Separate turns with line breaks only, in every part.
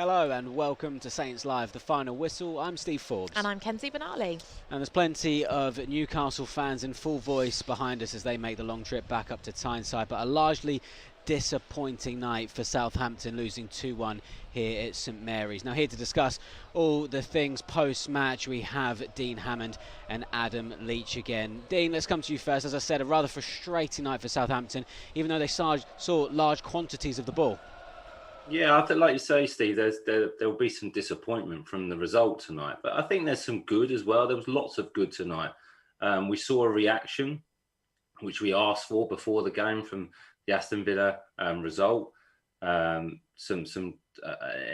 Hello and welcome to Saints Live, the final whistle. I'm Steve Forbes.
And I'm Kenzie Benali.
And there's plenty of Newcastle fans in full voice behind us as they make the long trip back up to Tyneside, but a largely disappointing night for Southampton, losing 2-1 here at St Mary's. Now here to discuss all the things post-match, we have Dean Hammond and Adam Leach again. Dean, let's come to you first. As I said, a rather frustrating night for Southampton, even though they saw large quantities of the ball.
Yeah, I think, like you say, Steve, there'll be some disappointment from the result tonight, but I think there's some good as well. There was lots of good tonight. We saw a reaction, which we asked for before the game from the Aston Villa result. An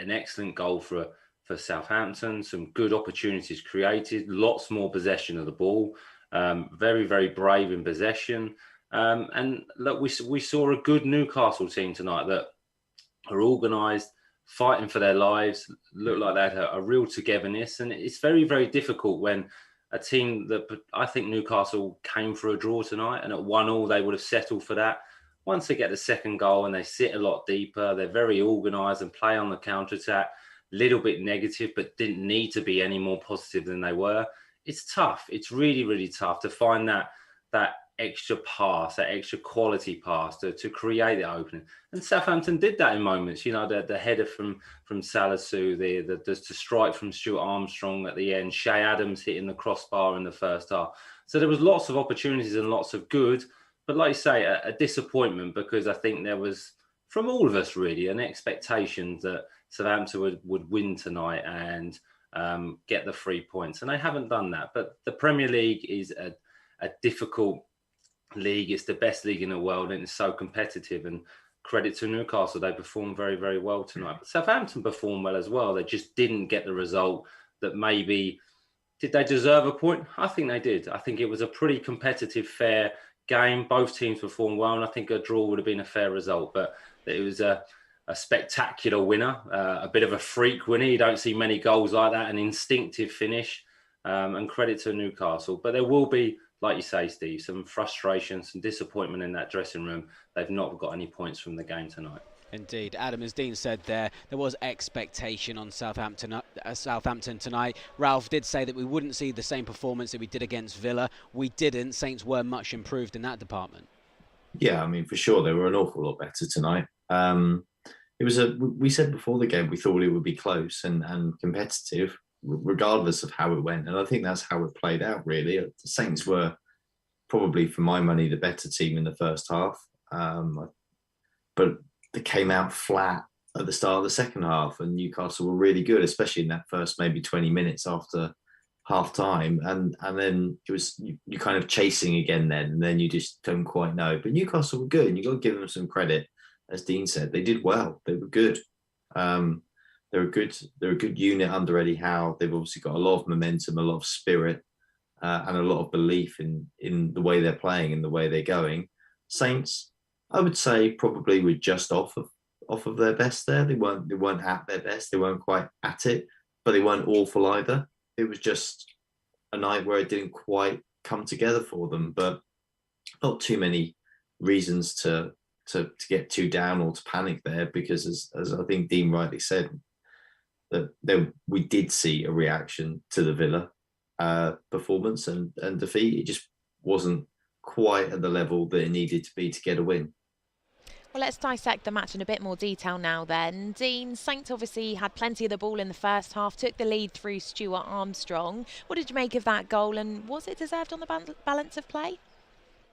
excellent goal for Southampton. Some good opportunities created. Lots more possession of the ball. Very, very brave in possession. And look, we saw a good Newcastle team tonight that are organised, fighting for their lives, look like they had a real togetherness. And it's very, very difficult when a team that I think Newcastle came for a draw tonight, and at 1-1 they would have settled for that. Once they get the second goal and they sit a lot deeper, they're very organised and play on the counter-attack, little bit negative, but didn't need to be any more positive than they were. It's tough. It's really, really tough to find that extra pass, that extra quality pass to create the opening. And Southampton did that in moments. You know, the header from Salisu, the strike from Stuart Armstrong at the end, Shay Adams hitting the crossbar in the first half. So there was lots of opportunities and lots of good. But like you say, a disappointment, because I think there was, from all of us really, an expectation that Southampton would win tonight and get the 3 points. And they haven't done that. But the Premier League is a difficult league. It's the best league in the world, and it's so competitive. And credit to Newcastle, they performed very, very well tonight. But Southampton performed well as well. They just didn't get the result that maybe. Did they deserve a point? I think they did. I think it was a pretty competitive, fair game. Both teams performed well, and I think a draw would have been a fair result. But it was a spectacular winner, a bit of a freak winner. You don't see many goals like that, an instinctive finish, and credit to Newcastle. But there will be, like you say, Steve, some frustration, some disappointment in that dressing room. They've not got any points from the game tonight.
Indeed. Adam, as Dean said there was expectation on Southampton tonight. Ralph did say that we wouldn't see the same performance that we did against Villa. We didn't. Saints were much improved in that department.
Yeah, I mean, for sure, they were an awful lot better tonight. We said before the game, we thought it would be close and competitive, regardless of how it went. And I think that's how it played out, really. The Saints were probably, for my money, the better team in the first half. But they came out flat at the start of the second half, and Newcastle were really good, especially in that first maybe 20 minutes after half time. And then it was you kind of chasing again then, and then you just don't quite know. But Newcastle were good, and you've got to give them some credit. As Dean said, they did well. They were good. They're a good unit under Eddie Howe. They've obviously got a lot of momentum, a lot of spirit, and a lot of belief in the way they're playing and the way they're going. Saints, I would say, probably were just off of their best there. They weren't at their best. They weren't quite at it, but they weren't awful either. It was just a night where it didn't quite come together for them. But not too many reasons to get too down or to panic there, because as I think Dean rightly said, that we did see a reaction to the Villa performance and defeat. It just wasn't quite at the level that it needed to be to get a win.
Well, let's dissect the match in a bit more detail now then. Dean, Saints obviously had plenty of the ball in the first half, took the lead through Stuart Armstrong. What did you make of that goal, and was it deserved on the balance of play?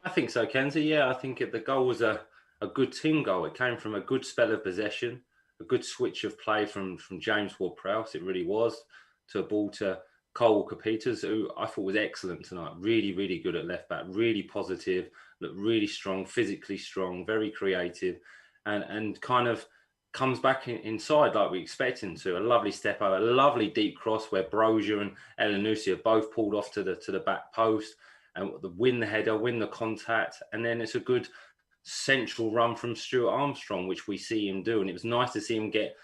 I think so, Kenzie. Yeah, I think the goal was a good team goal. It came from a good spell of possession, a good switch of play from James Ward-Prowse, it really was, to a ball to Cole Walker-Peters, who I thought was excellent tonight. Really, really good at left back, really positive, looked really strong, physically strong, very creative, and kind of comes back inside like we expect him to. A lovely step over, a lovely deep cross where Brozier and Elanusi have both pulled off to the back post and win the header, win the contact, and then it's a good central run from Stuart Armstrong, which we see him do. And it was nice to see him get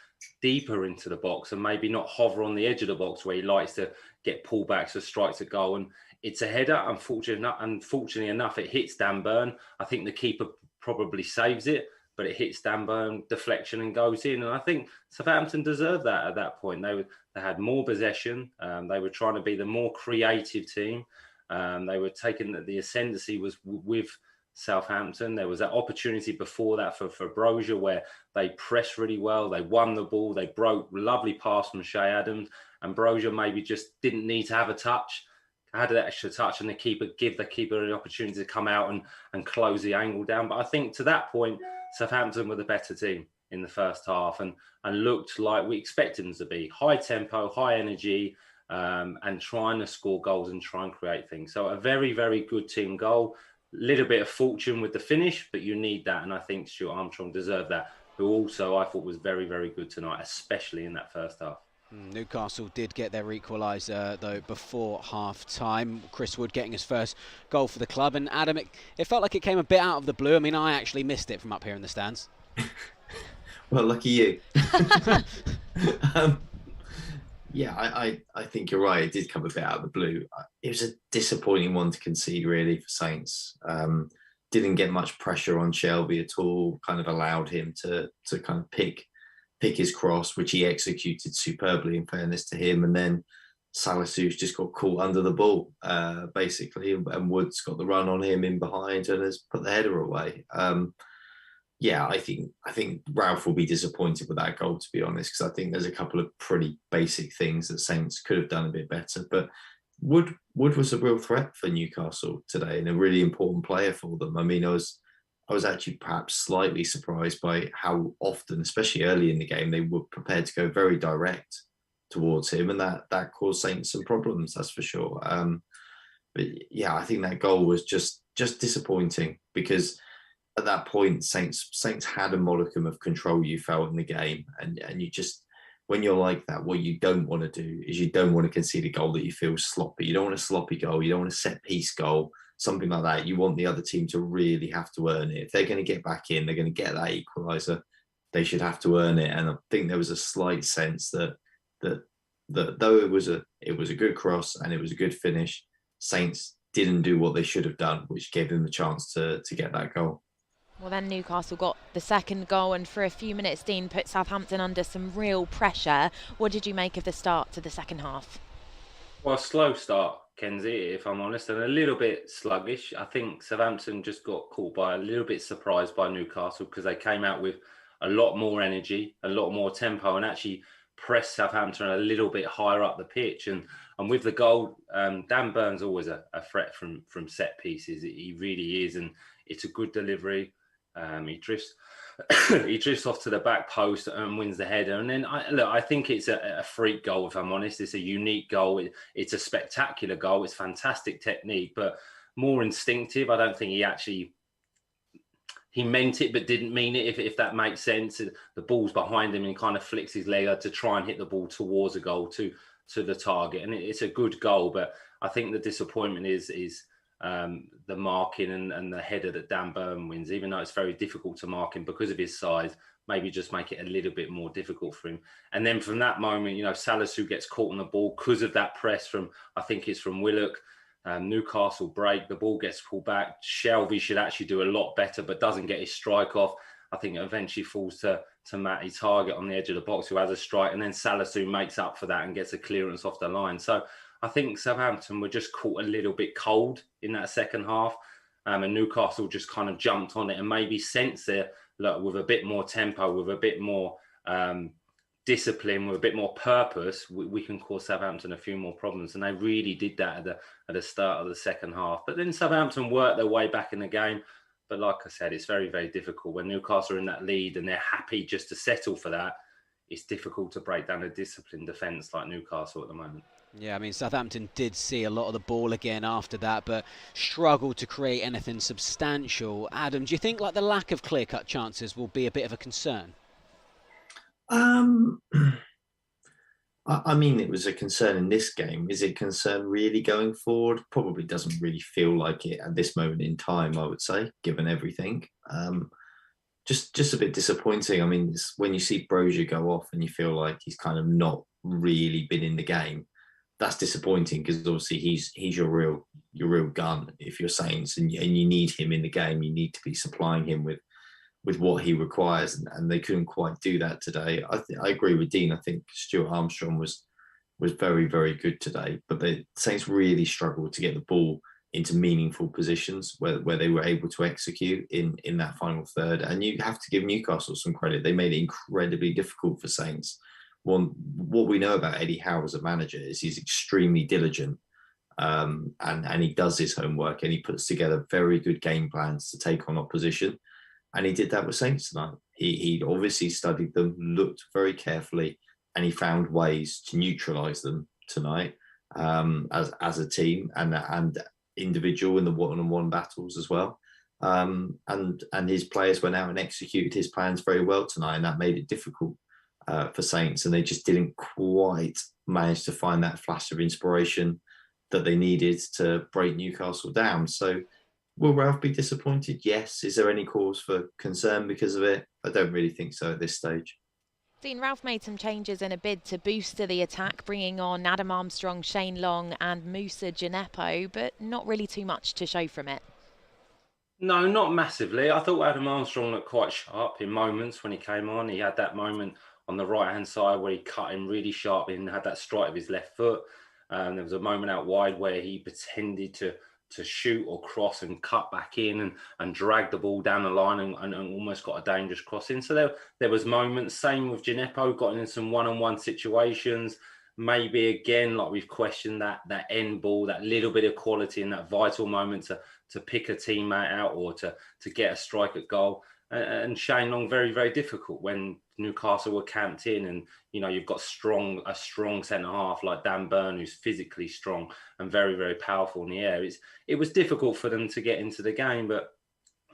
deeper into the box and maybe not hover on the edge of the box where he likes to get pullbacks or strikes a goal. And it's a header. Unfortunately enough, it hits Dan Burn. I think the keeper probably saves it, but it hits Dan Burn, deflection, and goes in. And I think Southampton deserved that at that point. They had more possession. They were trying to be the more creative team. They were taking the ascendancy was with Southampton. There was that opportunity before that for Brozier where they pressed really well. They won the ball. They broke, lovely pass from Shea Adams, and Brozier maybe just didn't need to have a touch. Had that extra touch, and give the keeper an opportunity to come out and close the angle down. But I think to that point, Southampton were the better team in the first half and looked like we expected them to be. High tempo, high energy, and trying to score goals and try and create things. So a very, very good team goal. Little bit of fortune with the finish, but you need that. And I think Stuart Armstrong deserved that, who also I thought was very, very good tonight, especially in that first half.
Newcastle did get their equaliser though before half-time. Chris Wood getting his first goal for the club. And Adam, it felt like it came a bit out of the blue. I mean, I actually missed it from up here in the stands.
Well, lucky you. Yeah, I think you're right. It did come a bit out of the blue. It was a disappointing one to concede, really, for Saints. Didn't get much pressure on Shelby at all. Kind of allowed him to kind of pick his cross, which he executed superbly, in fairness to him. And then Salisu's just got caught under the ball, basically, and Wood's got the run on him in behind and has put the header away. Yeah, I think Ralph will be disappointed with that goal, to be honest, because I think there's a couple of pretty basic things that Saints could have done a bit better. But Wood was a real threat for Newcastle today and a really important player for them. I mean, I was actually perhaps slightly surprised by how often, especially early in the game, they were prepared to go very direct towards him, and that caused Saints some problems, that's for sure. But yeah, I think that goal was just disappointing because at that point, Saints had a modicum of control, you felt, in the game, and you just, when you're like that, what you don't want to do is you don't want to concede a goal that you feel sloppy. You don't want a sloppy goal. You don't want a set piece goal, something like that. You want the other team to really have to earn it. If they're going to get back in, they're going to get that equaliser, they should have to earn it. And I think there was a slight sense that though it was a good cross and it was a good finish, Saints didn't do what they should have done, which gave them the chance to get that goal.
Well, then Newcastle got the second goal, and for a few minutes, Dean put Southampton under some real pressure. What did you make of the start to the second half?
Well, slow start, Kenzie, if I'm honest, and a little bit sluggish. I think Southampton just got caught by a little bit surprised by Newcastle because they came out with a lot more energy, a lot more tempo, and actually pressed Southampton a little bit higher up the pitch. And with the goal, Dan Burn's always a threat from set pieces. He really is, and it's a good delivery. He drifts off to the back post and wins the header. And then I think it's a freak goal, if I'm honest. It's a unique goal. It's a spectacular goal. It's fantastic technique, but more instinctive. I don't think he meant it but didn't mean it, if that makes sense. The ball's behind him and kind of flicks his leg out to try and hit the ball towards a goal to the target. And it's a good goal, but I think the disappointment is the marking and the header that Dan Burn wins, even though it's very difficult to mark him because of his size, maybe just make it a little bit more difficult for him. And then from that moment, Salisu gets caught on the ball because of that press from, I think it's from Willock. Newcastle break, the ball gets pulled back. Shelby should actually do a lot better, but doesn't get his strike off. I think it eventually falls to Matty Target on the edge of the box, who has a strike, and then Salisu makes up for that and gets a clearance off the line. So I think Southampton were just caught a little bit cold in that second half, and Newcastle just kind of jumped on it and maybe sensed it, look, with a bit more tempo, with a bit more discipline, with a bit more purpose, we can cause Southampton a few more problems. And they really did that at the start of the second half. But then Southampton worked their way back in the game. But like I said, it's very, very difficult. When Newcastle are in that lead and they're happy just to settle for that, it's difficult to break down a disciplined defence like Newcastle at the moment.
Yeah, I mean, Southampton did see a lot of the ball again after that, but struggled to create anything substantial. Adam, do you think the lack of clear-cut chances will be a bit of a concern?
I mean, it was a concern in this game. Is it a concern really going forward? Probably doesn't really feel like it at this moment in time, I would say, given everything. Just a bit disappointing. I mean, it's when you see Brozier go off and you feel like he's kind of not really been in the game, that's disappointing because obviously he's your real gun if you're Saints, and you need him in the game. You need to be supplying him with what he requires, and they couldn't quite do that today. I agree with Dean. I think Stuart Armstrong was very, very good today, but the Saints really struggled to get the ball into meaningful positions where they were able to execute in that final third. And you have to give Newcastle some credit. They made it incredibly difficult for Saints. What we know about Eddie Howe as a manager is he's extremely diligent, and he does his homework, and he puts together very good game plans to take on opposition. And he did that with Saints tonight. He obviously studied them, looked very carefully, and he found ways to neutralise them tonight, as a team and individual in the one-on-one battles as well. And his players went out and executed his plans very well tonight, and that made it difficult for Saints, and they just didn't quite manage to find that flash of inspiration that they needed to break Newcastle down. So will Ralph be disappointed? Yes. Is there any cause for concern because of it? I don't really think so at this stage.
Dean, Ralph made some changes in a bid to boost the attack, bringing on Adam Armstrong, Shane Long and Moussa Djenepo, but not really too much to show from it.
No, not massively. I thought Adam Armstrong looked quite sharp in moments when he came on. He had that moment on the right-hand side where he cut him really sharp and had that strike of his left foot. There was a moment out wide where he pretended to shoot or cross and cut back in and drag the ball down the line and almost got a dangerous cross in. So there was moments. Same with Djenepo, got in some one-on-one situations. Maybe again, like we've questioned that end ball, that little bit of quality in that vital moment to pick a teammate out or to get a strike at goal. And Shane Long, very, very difficult when Newcastle were camped in, and you've got a strong centre half like Dan Burn, who's physically strong and very, very powerful in the air. It was difficult for them to get into the game, but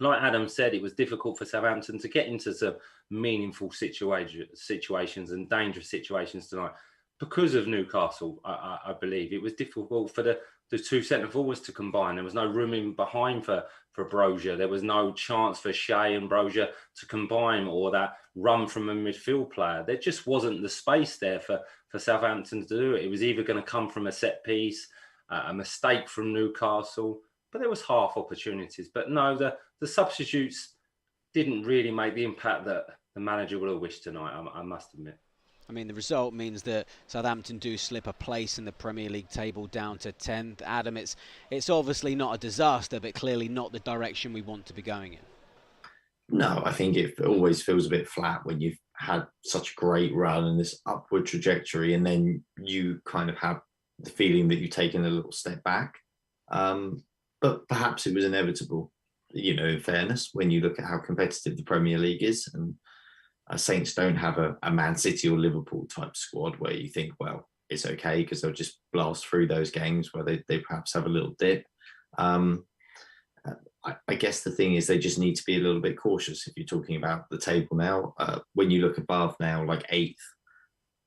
like Adam said, it was difficult for Southampton to get into some meaningful situations and dangerous situations tonight because of Newcastle. I believe it was difficult for the two centre forwards to combine. There was no room in behind for Brozier. There was no chance for Shea and Brozier to combine, or that run from a midfield player. There just wasn't the space there for Southampton to do it. It was either going to come from a set piece, a mistake from Newcastle, but there was half opportunities. But no, the substitutes didn't really make the impact that the manager would have wished tonight, I must admit.
I mean, the result means that Southampton do slip a place in the Premier League table down to 10th. Adam, it's obviously not a disaster, but clearly not the direction we want to be going in.
No, I think it always feels a bit flat when you've had such a great run and this upward trajectory, and then you kind of have the feeling that you've taken a little step back. But perhaps it was inevitable, in fairness, when you look at how competitive the Premier League is. And Saints don't have a Man City or Liverpool type squad where you think, well, it's okay because they'll just blast through those games where they perhaps have a little dip. I guess the thing is they just need to be a little bit cautious if you're talking about the table now. When you look above now, like 8th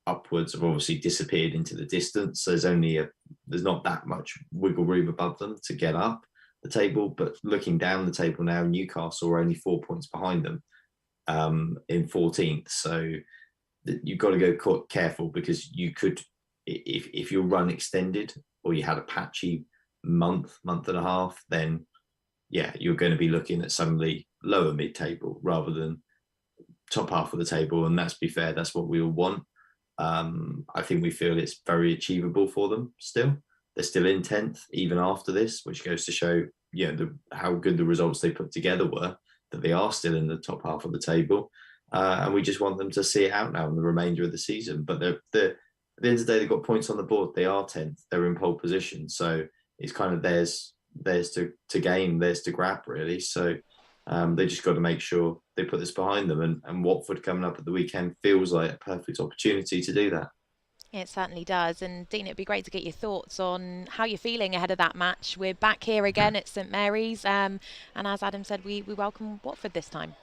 upwards have obviously disappeared into the distance. There's not that much wiggle room above them to get up the table. But looking down the table now, Newcastle are only 4 points behind them in 14th. So you've got to go careful, because you could, if your run extended or you had a patchy month and a half, then yeah, you're going to be looking at suddenly lower mid-table rather than top half of the table. And let's be fair, that's what we all want. I think we feel it's very achievable for them still. They're still in 10th even after this, which goes to show how good the results they put together were, that they are still in the top half of the table. And we just want them to see it out now in the remainder of the season. But at the end of the day, they've got points on the board. They are 10th. They're in pole position. So it's kind of theirs to gain, theirs to grab, really. So they just got to make sure they put this behind them. And Watford coming up at the weekend feels like a perfect opportunity to do that.
It certainly does. And Dean, it'd be great to get your thoughts on how you're feeling ahead of that match. We're back here again at St Mary's. And as Adam said, we welcome Watford this time.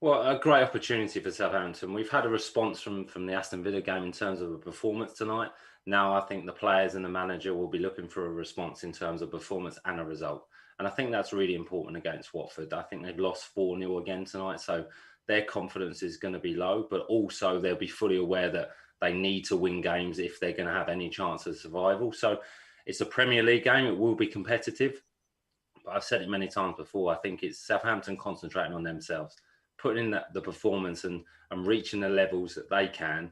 Well, a great opportunity for Southampton. We've had a response from the Aston Villa game in terms of a performance tonight. Now I think the players and the manager will be looking for a response in terms of performance and a result. And I think that's really important against Watford. I think they've lost 4-0 again tonight. So their confidence is going to be low, but also they'll be fully aware that they need to win games if they're going to have any chance of survival. So it's a Premier League game. It will be competitive. But I've said it many times before. I think it's Southampton concentrating on themselves. putting in the performance and reaching the levels that they can,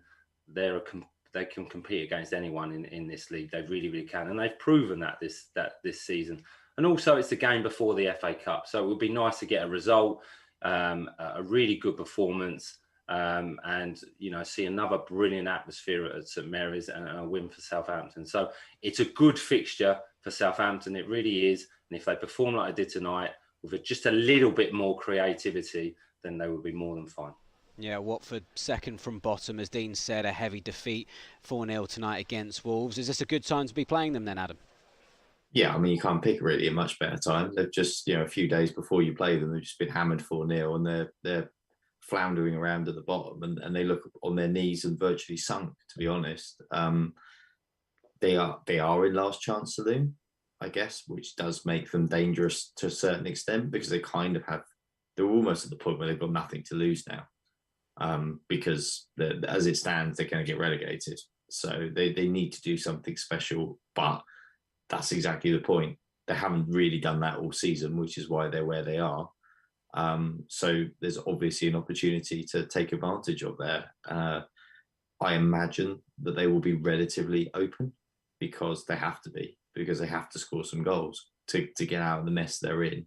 they can compete against anyone in this league. They really, really can, and they've proven that this season. And also, it's the game before the FA Cup, so it would be nice to get a result, a really good performance, and see another brilliant atmosphere at St Mary's and a win for Southampton. So it's a good fixture for Southampton. It really is. And if they perform like they did tonight, with just a little bit more creativity, then they would be more than fine.
Yeah, Watford second from bottom, as Dean said, a heavy defeat 4-0 tonight against Wolves. Is this a good time to be playing them then, Adam?
Yeah, I mean, you can't pick really a much better time. They've just, a few days before you play them, they've just been hammered 4-0 and they're floundering around at the bottom and they look on their knees and virtually sunk, to be honest. They are in last chance saloon, I guess, which does make them dangerous to a certain extent because they kind of they're almost at the point where they've got nothing to lose now. Because as it stands, they're going to get relegated. So they need to do something special, but that's exactly the point. They haven't really done that all season, which is why they're where they are. So there's obviously an opportunity to take advantage of there. I imagine that they will be relatively open because they have to be, because they have to score some goals to get out of the mess they're in.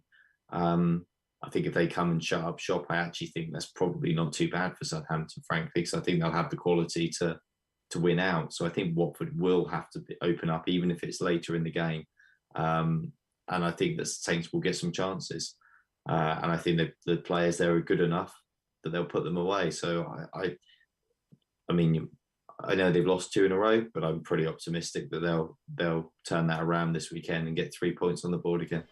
I think if they come and shut up shop, I actually think that's probably not too bad for Southampton, frankly, because I think they'll have the quality to win out. So I think Watford will have to open up, even if it's later in the game. And I think that Saints will get some chances. And I think the players there are good enough that they'll put them away. So I mean, I know they've lost 2 in a row, but I'm pretty optimistic that they'll turn that around this weekend and get 3 points on the board again.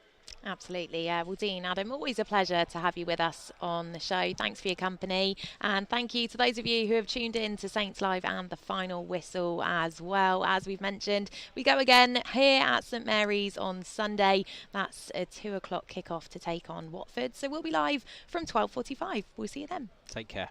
Absolutely. Well, Dean, Adam, always a pleasure to have you with us on the show. Thanks for your company. And thank you to those of you who have tuned in to Saints Live and the Final Whistle as well. As we've mentioned, we go again here at St Mary's on Sunday. That's a 2 o'clock kickoff to take on Watford. So we'll be live from 12:45. We'll see you then.
Take care.